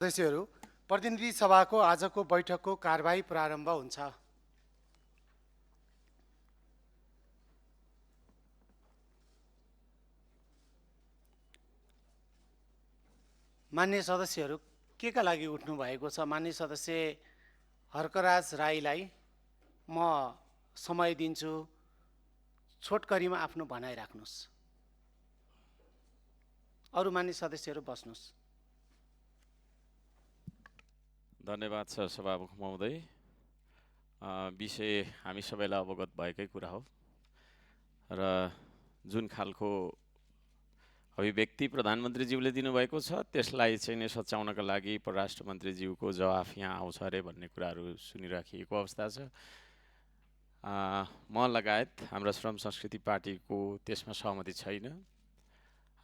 सदस्यहरू, प्रतिनिधि सभाको आजको बैठकको कारबाही प्रारम्भ हुन्छ। मान्य सदस्यहरू, के का लागि उठ्नु भएको छ? मान्य सदस्य हर्कराज राईलाई म समय दिन्छु। छोटकरीमा आफ्नो भनाइ राख्नुहोस्। अरू मान्य सदस्यहरू बस्नुहोस्। धन्यवाद सर सभामुख महोदय। विषय हामी सबैलाई अवगत भएकै कुरा हो र जुन खालको अभिव्यक्ति प्रधानमन्त्रीज्यूले दिनुभएको छ त्यसलाई चाहिँ नै सच्याउनका लागि परराष्ट्र मन्त्रीज्यूको जवाफ यहाँ आउँछ अरे भन्ने कुराहरू सुनिराखिएको अवस्था छ। म लगायत हाम्रो श्रम संस्कृति पार्टीको त्यसमा सहमति छैन।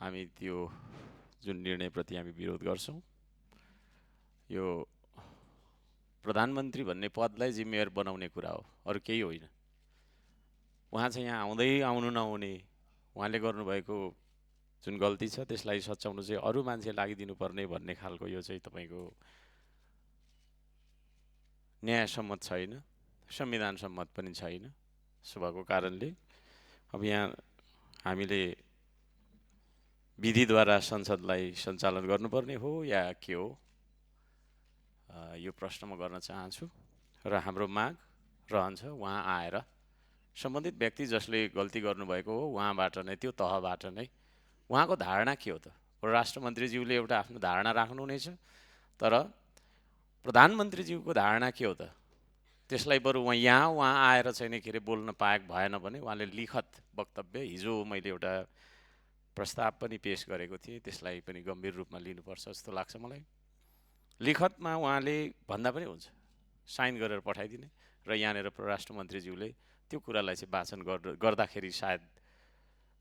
हामी त्यो जुन निर्णयप्रति हामी विरोध गर्छौँ। यो प्रधानमन्त्री भन्ने पदलाई जिम्मेवार बनाउने कुरा हो, अरू केही होइन। उहाँ चाहिँ यहाँ आउनु नहुने, उहाँले गर्नुभएको जुन गल्ती छ त्यसलाई सच्याउनु चाहिँ अरू मान्छे लागिदिनुपर्ने भन्ने खालको यो चाहिँ तपाईँको न्यायसम्मत छैन, संविधान सम्मत पनि छैन। सुभाको कारणले अब यहाँ हामीले विधिद्वारा संसदलाई सञ्चालन गर्नुपर्ने हो या के हो, यो प्रश्न म गर्न चाहन्छु र हाम्रो माग रहन्छ उहाँ आएर सम्बन्धित व्यक्ति जसले गल्ती गर्नुभएको हो उहाँबाट नै, त्यो तहबाट नै उहाँको धारणा के हो त? परराष्ट्र मन्त्रीज्यूले एउटा आफ्नो धारणा राख्नुहुनेछ, तर प्रधानमन्त्रीज्यूको धारणा के हो त? त्यसलाई बरु उहाँ आएर चाहिँ नि के अरे बोल्न पाएको भएन भने उहाँले लिखत वक्तव्य, हिजो मैले एउटा प्रस्ताव पनि पेश गरेको थिएँ, त्यसलाई पनि गम्भीर रूपमा लिनुपर्छ जस्तो लाग्छ मलाई। लिखतमा उहाँले भन्दा पनि हुन्छ, साइन गरेर पठाइदिने र यहाँनिर परराष्ट्र मन्त्रीज्यूले त्यो कुरालाई चाहिँ वाचन गर्दाखेरि सायद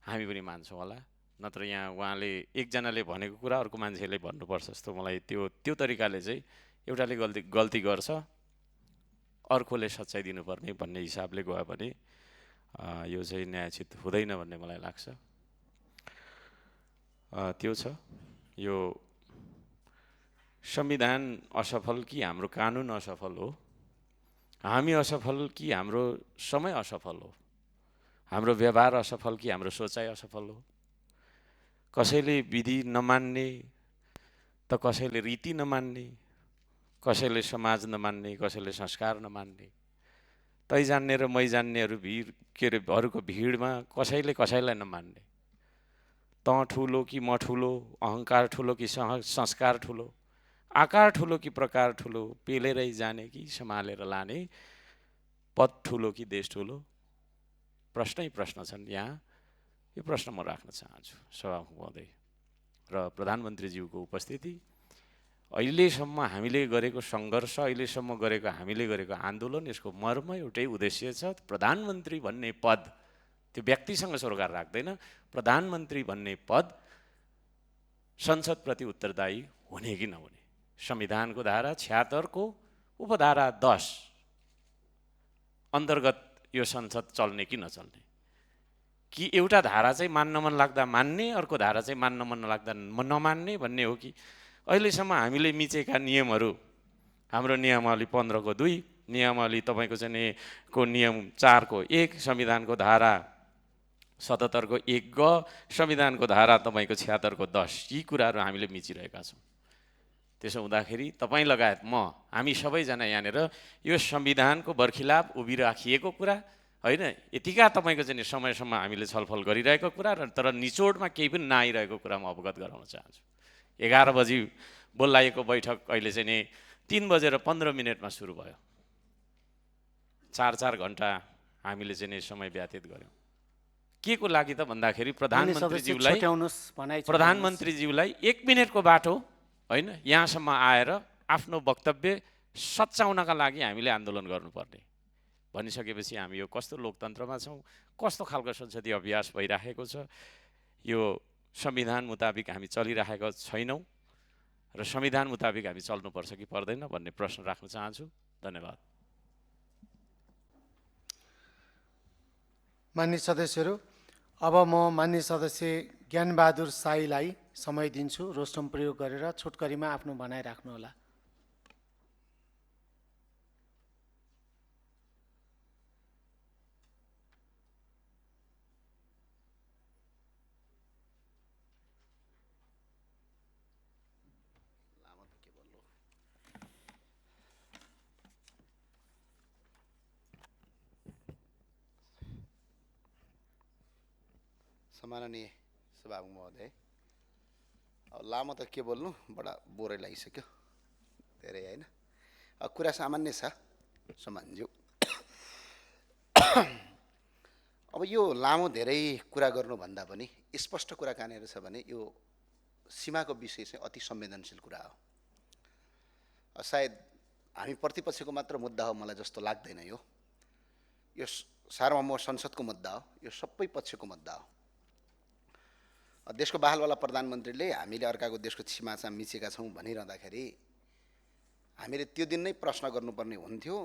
हामी पनि मान्छौँ होला। नत्र यहाँ उहाँले एकजनाले भनेको कुरा अर्को मान्छेले भन्नुपर्छ जस्तो मलाई त्यो तरिकाले चाहिँ एउटाले गल्ती गर्छ अर्कोले सच्याइदिनु पर्ने भन्ने हिसाबले गयो भने यो चाहिँ न्यायोचित हुँदैन भन्ने मलाई लाग्छ। त्यो छ। यो संविधान असफल कि हाम्रो कानुन असफल हो, हामी असफल कि हाम्रो समय असफल हो, हाम्रो व्यवहार असफल कि हाम्रो सोचाइ असफल हो। कसैले विधि नमान्ने त कसैले रीति नमान्ने, कसैले समाज नमान्ने, कसैले संस्कार नमान्ने, तै जान्ने र मै जान्नेहरू अरूको भिडमा कसैले कसैलाई नमान्ने, त ठुलो कि म ठुलो, अहङ्कार ठुलो कि संस्कार ठुलो, आकार ठुलो कि प्रकार ठुलो, पेलेरै जाने कि सम्हालेर लाने, पद ठुलो कि देश ठुलो, प्रश्नै प्रश्न छन् यहाँ। यो प्रश्न म राख्न चाहन्छु सभामुख महोदय र प्रधानमन्त्रीज्यूको उपस्थिति। अहिलेसम्म हामीले गरेको सङ्घर्ष, अहिलेसम्म हामीले गरेको आन्दोलन, यसको मर्म एउटै उद्देश्य छ, प्रधानमन्त्री भन्ने पद त्यो व्यक्तिसँग सरोकार राख्दैन। प्रधानमन्त्री भन्ने पद संसदप्रति उत्तरदायी हुने कि नहुने, संविधानको धारा 76 को उपधारा 10 अन्तर्गत यो संसद चल्ने कि नचल्ने, कि एउटा धारा चाहिँ मान्न मन लाग्दा मान्ने, अर्को धारा चाहिँ मान्न मन लाग्दा नमान्ने भन्ने हो कि अहिलेसम्म हामीले मिचेका नियमहरू, हाम्रो नियमावली 15 को 2, नियमावली तपाईँको चाहिँ को नियम 4 को 1, संविधानको धारा 77 को 1 ग, संविधानको धारा तपाईँको 76 को 10, यी कुराहरू हामीले मिचिरहेका छौँ। त्यसो हुँदाखेरि तपाईँ लगायत हामी सबैजना यहाँनिर यो संविधानको बर्खिलाफ उभिराखिएको कुरा होइन, यतिका तपाईँको चाहिँ समयसम्म हामीले छलफल गरिरहेको कुरा तर निचोडमा केही पनि नआइरहेको कुरा म अवगत गराउन चाहन्छु। 11 बजी बोलाइएको बैठक अहिले चाहिँ नि 3:15 सुरु भयो। 4 घन्टा हामीले चाहिँ नि समय व्यतीत गऱ्यौँ। के को लागि त भन्दाखेरि प्रधानमन्त्रीज्यूलाई 1 मिनेटको बाटो होइन, यहाँसम्म आएर आफ्नो वक्तव्य सच्याउनका लागि हामीले आन्दोलन गर्नुपर्ने भनिसकेपछि हामी यो कस्तो लोकतन्त्रमा छौँ, कस्तो खालको संसदीय अभ्यास भइराखेको छ, यो संविधान मुताबिक हामी चलिरहेका छैनौँ र संविधान मुताबिक हामी चल्नुपर्छ कि पर्दैन भन्ने प्रश्न राख्न चाहन्छु। धन्यवाद। मान्य सदस्यहरू, अब म मान्य सदस्य ज्ञानबहादुर साईलाई समय दिन्छु। रोस्टम प्रयोग गरेर छोटकरीमा आफ्नो भनाइ राख्नुहोला। सम्माननीय सभामुख महोदय, अब लामो त के बोल्नु, बडा बोरै लागिसक्यो, धेरै होइन। कुरा सामान्य छ सम्मानज्यू। अब यो लामो धेरै कुरा गर्नुभन्दा पनि स्पष्ट कुरा कहाँनिर छ भने यो सीमाको विषय चाहिँ अति संवेदनशील कुरा हो। सायद हामी प्रतिपक्षको मात्र मुद्दा हो मलाई जस्तो लाग्दैन। यो सार्वभौम संसदको मुद्दा हो, यो सबै पक्षको मुद्दा हो। देशको बहालवाला प्रधानमन्त्रीले हामीले अर्काको देशको सीमामा मिचेका छौँ भनिरहँदाखेरि हामीले त्यो दिन नै प्रश्न गर्नुपर्ने हुन्थ्यो,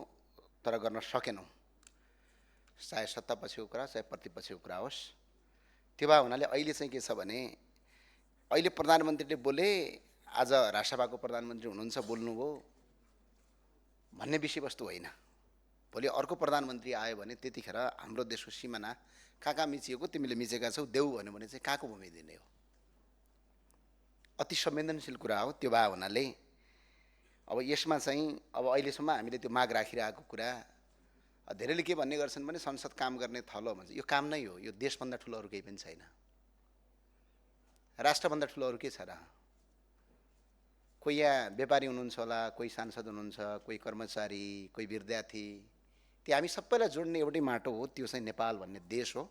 तर गर्न सकेनौँ। चाहे सत्तापक्षको कुरा चाहे प्रतिपक्षको कुरा होस्। त्यो भए हुनाले अहिले चाहिँ के छ भने अहिले प्रधानमन्त्रीले बोले, आज राष्ट्रसभाको प्रधानमन्त्री हुनुहुन्छ बोल्नुभयो भन्ने विषयवस्तु होइन। भोलि अर्को प्रधानमन्त्री आयो भने त्यतिखेर हाम्रो देशको सिमाना कहाँ मिचिएको, तिमीले मिचेका छौ देऊ भन्यो भने चाहिँ कहाँको भूमि दिने हो? अति संवेदनशील कुरा हो। त्यो भए हुनाले अब यसमा चाहिँ अब अहिलेसम्म हामीले त्यो माग राखिरहेको कुरा, धेरैले के भन्ने गर्छन् भने संसद काम गर्ने थलो भन्छ। यो काम नै हो। यो देशभन्दा ठुलो अरू केही पनि छैन। राष्ट्रभन्दा ठुलो अरू के छ र? कोही यहाँ व्यापारी हुनुहुन्छ होला, कोही सांसद हुनुहुन्छ, कोही कर्मचारी, कोही विद्यार्थी, त्यो हामी सबैलाई जोड्ने एउटै माटो हो। त्यो चाहिँ नेपाल भन्ने देश हो।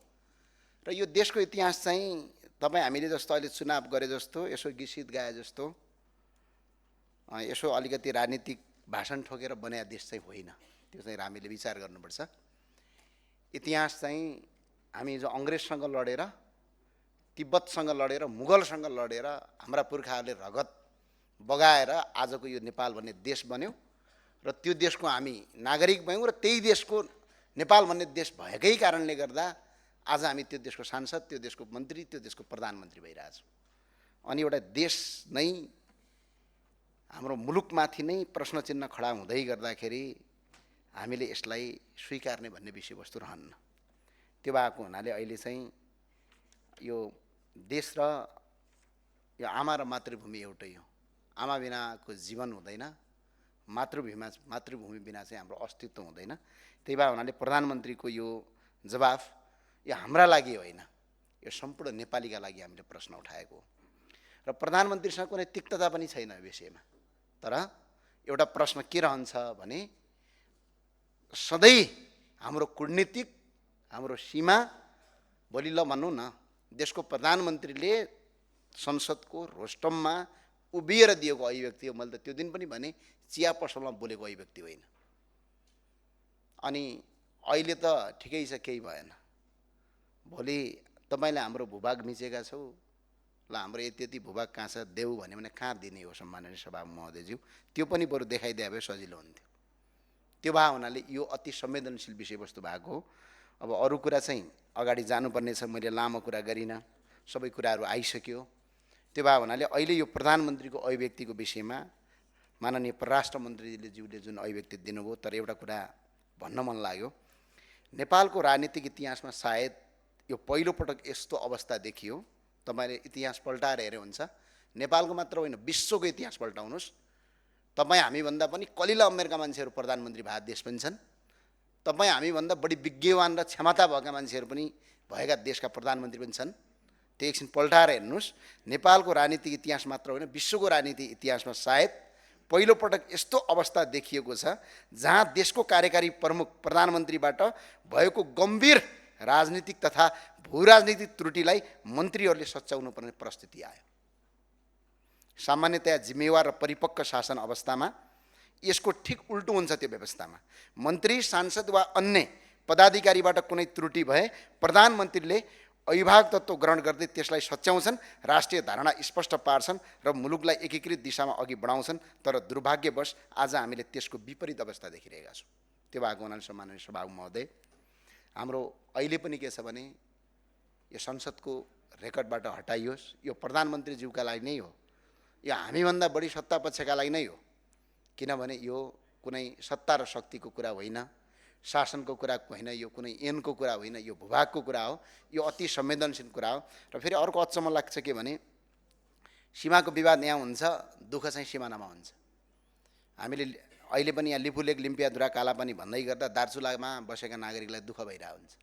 र यो देशको इतिहास चाहिँ तपाईँ हामीले जस्तो अहिले चुनाव गरे जस्तो, यसो गीत गाए जस्तो, यसो अलिकति राजनीतिक भाषण ठोकेर बनाए देश चाहिँ होइन। त्यो चाहिँ हामीले विचार गर्नुपर्छ। इतिहास चाहिँ हामी जो अङ्ग्रेजसँग लडेर, तिब्बतसँग लडेर, मुगलसँग लडेर हाम्रा पुर्खाहरूले रगत बगाएर आजको यो नेपाल भन्ने देश बन्यो र त्यो देशको हामी नागरिक भयौँ र त्यही देशको नेपाल भन्ने देश भएकै कारणले गर्दा आज हामी त्यो देशको सांसद, त्यो देशको मन्त्री, त्यो देशको प्रधानमन्त्री भइरहेछौँ। अनि एउटा देश नै हाम्रो मुलुकमाथि नै प्रश्न चिन्ह खडा हुँदै गर्दाखेरि हामीले यसलाई स्वीकार्ने भन्ने विषयवस्तु रहन्न। त्यो भएको हुनाले अहिले चाहिँ यो देश र यो आमा र मातृभूमि एउटै हो। आमा बिनाको जीवन हुँदैन, मातृभूमि बिना चाहिँ हाम्रो अस्तित्व हुँदैन। त्यही भए हुनाले प्रधानमन्त्रीको यो जवाफ यो हाम्रा लागि होइन, यो सम्पूर्ण नेपालीका लागि हामीले प्रश्न उठाएको हो। र प्रधानमन्त्रीसँग कुनै तिक्तता पनि छैन यो विषयमा। तर एउटा प्रश्न के रहन्छ भने सधैँ हाम्रो कूटनीतिक, हाम्रो सीमा, भोलि ल भनौँ न देशको प्रधानमन्त्रीले संसदको रोस्टममा उभिएर दिएको अभिव्यक्ति हो। मैले त त्यो दिन पनि भने चिया पसलमा बोलेको अभिव्यक्ति होइन। अनि अहिले त ठिकै छ, केही भएन। भोलि तपाईँले हाम्रो भूभाग मिचेका छौ, ल हाम्रो यति यति भूभाग कहाँ छ देऊ भन्यो भने कहाँ दिने हो सम्माननीय सभामुख महोदयज्यू? त्यो पनि बरु देखाइदिए भए सजिलो हुन्थ्यो। त्यो भए हुनाले यो अति संवेदनशील विषयवस्तु भएको हो। अब अरू कुरा चाहिँ अगाडि जानुपर्ने छ। मैले लामो कुरा गरिनँ, सबै कुराहरू आइसक्यो। त्यो भए हुनाले अहिले यो प्रधानमन्त्रीको अभिव्यक्तिको विषयमा माननीय परराष्ट्र मन्त्रीले ज्यूले जुन अभिव्यक्ति दिनुभयो, तर एउटा कुरा भन्न मन लाग्यो। नेपालको राजनीतिक इतिहासमा सायद यो पहिलोपटक यस्तो अवस्था देखियो। तपाईँले इतिहास पल्टाएर हेऱ्यो हुन्छ, नेपालको मात्र होइन विश्वको इतिहास पल्टाउनुहोस्। तपाईँ हामीभन्दा पनि कलिला उमेरका मान्छेहरू प्रधानमन्त्री भए देश पनि छन्। तपाईँ हामीभन्दा बढी विज्ञवान र क्षमता भएका मान्छेहरू पनि भएका देशका प्रधानमन्त्री पनि छन्। त्यो एकछिन पल्टाएर हेर्नुहोस्। नेपालको राजनीतिक इतिहास मात्र होइन विश्वको राजनीतिक इतिहासमा सायद पहिलोपटक यस्तो अवस्था देखिएको छ जहाँ देशको कार्यकारी प्रमुख प्रधानमन्त्रीबाट भएको गम्भीर राजनीतिक तथा भूराजनीतिक त्रुटिलाई मन्त्रीहरूले सच्याउनु पर्ने परिस्थिति आयो। सामान्यतया जिम्मेवार र परिपक्व शासन अवस्थामा यसको ठिक उल्टो हुन्छ। त्यो व्यवस्थामा मन्त्री, सांसद वा अन्य पदाधिकारीबाट कुनै त्रुटि भए प्रधानमन्त्रीले अभिभावक तत्त्व ग्रहण गर्दै त्यसलाई सच्याउँछन्, राष्ट्रिय धारणा स्पष्ट पार्छन् र मुलुकलाई एकीकृत दिशामा अघि बढाउँछन्। तर दुर्भाग्यवश आज हामीले त्यसको विपरीत अवस्था देखिरहेका छौँ। त्यो भएको हुनाले सम्माननीय सभामुख महोदय, हाम्रो अहिले पनि के छ भने यो संसदको रेकर्डबाट हटाइयोस्। यो प्रधानमन्त्रीज्यूका लागि नै हो, यो हामीभन्दा बढी सत्ता पक्षका लागि नै हो। किनभने यो कुनै सत्ता र शक्तिको कुरा होइन, शासनको कुरा होइन, यो कुनै ऐनको कुरा होइन, यो भूभागको कुरा हो। यो अति संवेदनशील कुरा हो। र फेरि अर्को अचम्म लाग्छ के भने सीमाको विवाद यहाँ हुन्छ, दुःख चाहिँ सिमानामा हुन्छ। हामीले अहिले पनि यहाँ लिपुलेक, लिम्पियाधुरा, कालापानी भन्दै गर्दा दार्चुलामा बसेका नागरिकलाई दुःख भइरहेको हुन्छ।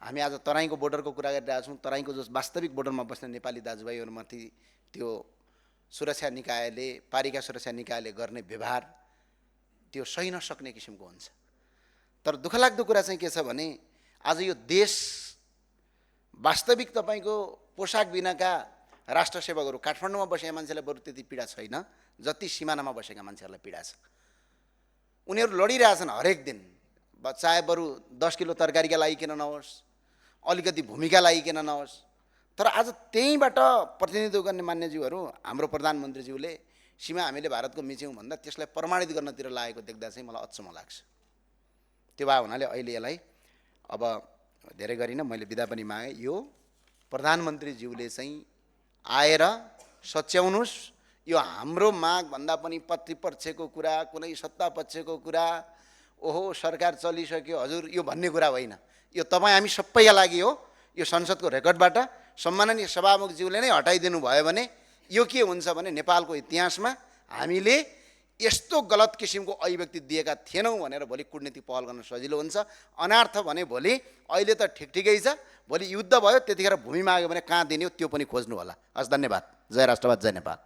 हामी आज तराईको बोर्डरको कुरा गरिरहेका छौँ। तराईको जो वास्तविक बोर्डरमा बस्ने नेपाली दाजुभाइहरूमाथि त्यो सुरक्षा निकायले, पारिका सुरक्षा निकायले गर्ने व्यवहार त्यो सही नसक्ने किसिमको हुन्छ। तर दुःखलाग्दो कुरा चाहिँ के छ भने आज यो देश वास्तविक तपाईँको पोसाक बिनाका राष्ट्रसेवकहरू काठमाडौँमा बसेका मान्छेलाई बरु त्यति पीडा छैन जति सिमानामा बसेका मान्छेहरूलाई पीडा छ। उनीहरू लडिरहेछन् हरेक दिन, चाहे बरु 10 किलो तरकारीका लागि किन नहोस्, अलिकति भूमिका लागि किन नहोस्। तर आज त्यहीँबाट प्रतिनिधित्व गर्ने मान्यज्यूहरू, हाम्रो प्रधानमन्त्रीज्यूले सीमा हामीले भारतको मिच्यौँ भन्दा त्यसलाई प्रमाणित गर्नतिर लागेको देख्दा चाहिँ मलाई अचम्म लाग्छ। त्यो भए हुनाले अहिले यसलाई अब धेरै गरिनँ, मैले बिदा पनि मागेँ। यो प्रधानमन्त्रीज्यूले चाहिँ आएर सच्याउनुहोस्। यो हाम्रो मागभन्दा पनि प्रतिपक्षको कुरा, कुनै सत्ता पक्षको कुरा, ओहो सरकार चलिसक्यो हजुर यो भन्ने कुरा होइन। यो तपाईँ हामी सबैका लागि हो। यो संसदको रेकर्डबाट सम्माननीय सभामुखज्यूले नै हटाइदिनु भयो भने यो के हुन्छ भने नेपालको इतिहासमा हामीले यस्तो गलत किसिमको अभिव्यक्ति दिएका थिएनौँ भनेर भोलि कुटनीतिक पहल गर्न सजिलो हुन्छ। अनार्थ भने भोलि अहिले त ठिकै छ, भोलि युद्ध भयो त्यतिखेर भूमि माग्यो भने कहाँ दिने हो त्यो पनि खोज्नु होला। हस्, धन्यवाद। जय राष्ट्रवाद, जय नेपाल।